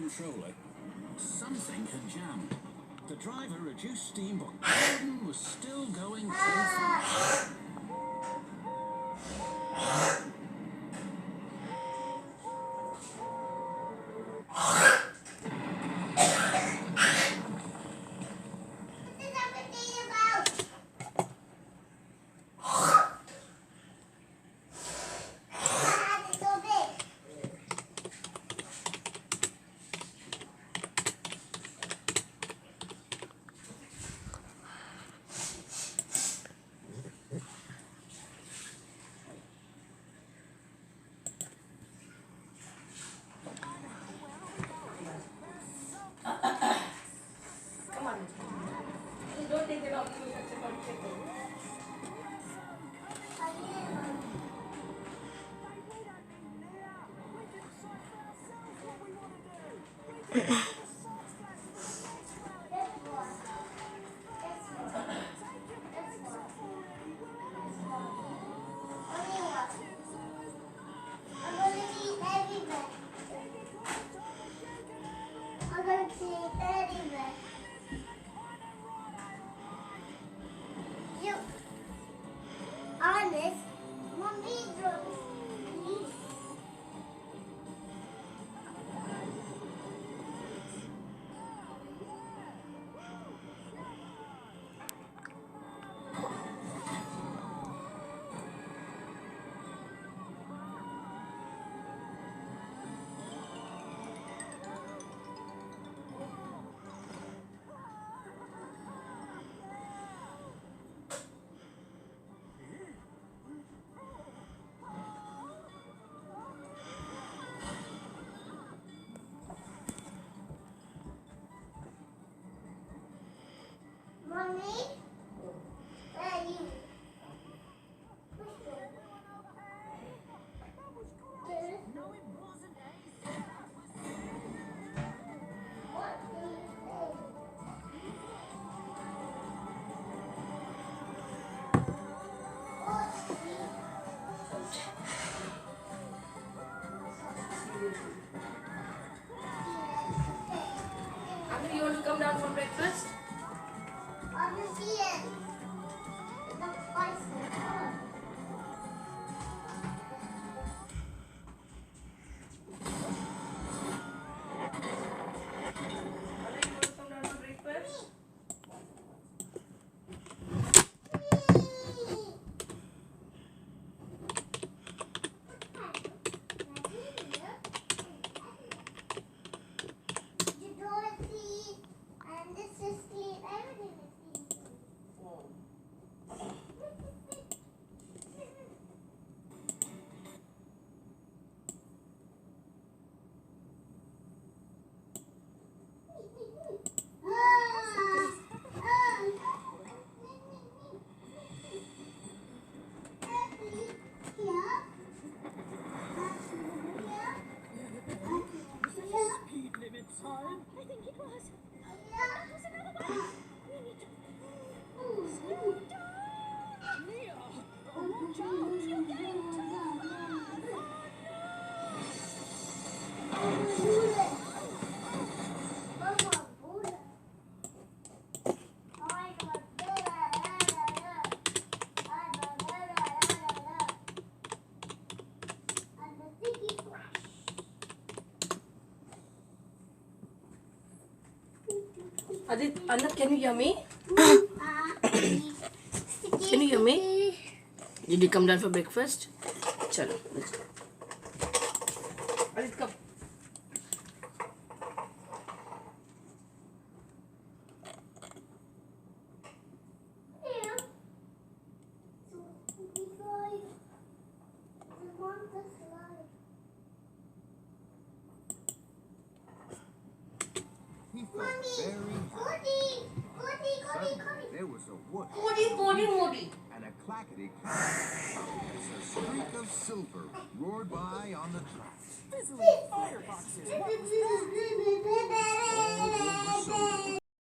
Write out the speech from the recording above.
controller. Something had jammed. The driver reduced steam, but Gordon was still going too fast. Don't take it off to such a comfortable. Honest, Mommy drove me. Mommy, where are you? Amir, you want to come down for breakfast? I want to see it. The bicycle. Amir, you want to come down for breakfast? And this is clean. Everything is clean. Speed limit sign. I think it was. There's another one. We need to slow down. Mia! Watch out, you're getting too fast. Anand, can you hear me? Can you hear me? Did you come down for breakfast? Chalo, let's go. Adit, come. He felt very happy. Suddenly, there was a whoosh Modi. and a clackety clack as a streak of silver roared by on the track. Fizzling fireboxes. What was that?